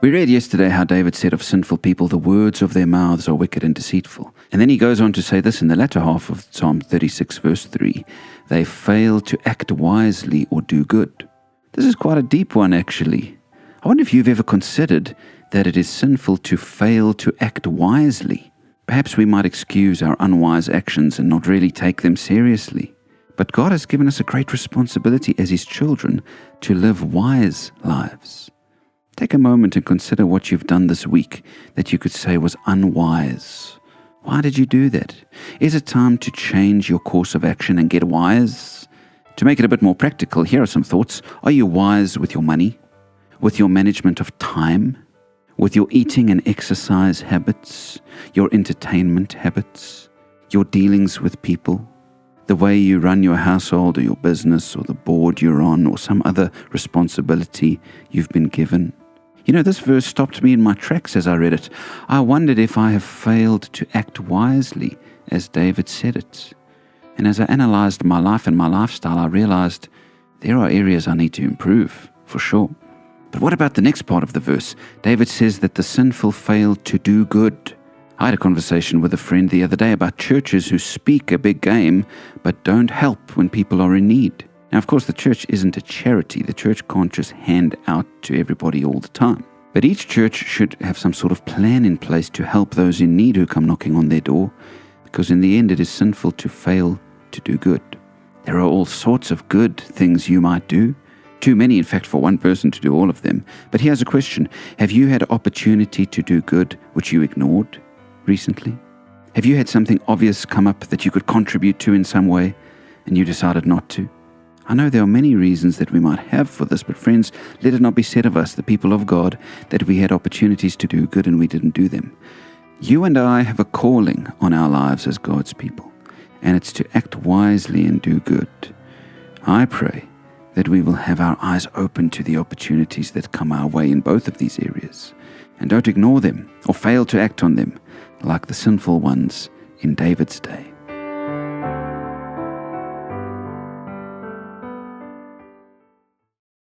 We read yesterday how David said of sinful people, the words of their mouths are wicked and deceitful. And then he goes on to say this in the latter half of Psalm 36, verse 3. They fail to act wisely or do good. This is quite a deep one, actually. I wonder if you've ever considered that it is sinful to fail to act wisely. Perhaps we might excuse our unwise actions and not really take them seriously. But God has given us a great responsibility as His children to live wise lives. Take a moment and consider what you've done this week that you could say was unwise. Why did you do that? Is it time to change your course of action and get wise? To make it a bit more practical, here are some thoughts. Are you wise with your money? With your management of time? With your eating and exercise habits? Your entertainment habits? Your dealings with people? The way you run your household or your business or the board you're on or some other responsibility you've been given? You know, this verse stopped me in my tracks as I read it. I wondered if I have failed to act wisely, as David said it. And as I analyzed my life and my lifestyle, I realized there are areas I need to improve, for sure. But what about the next part of the verse? David says that the sinful fail to do good. I had a conversation with a friend the other day about churches who speak a big game, but don't help when people are in need. Now, of course, the church isn't a charity. The church can't just hand out to everybody all the time. But each church should have some sort of plan in place to help those in need who come knocking on their door, because in the end it is sinful to fail to do good. There are all sorts of good things you might do. Too many, in fact, for one person to do all of them. But here's a question. Have you had opportunity to do good which you ignored recently? Have you had something obvious come up that you could contribute to in some way and you decided not to? I know there are many reasons that we might have for this, but friends, let it not be said of us, the people of God, that we had opportunities to do good and we didn't do them. You and I have a calling on our lives as God's people, and it's to act wisely and do good. I pray that we will have our eyes open to the opportunities that come our way in both of these areas, and don't ignore them or fail to act on them like the sinful ones in David's day.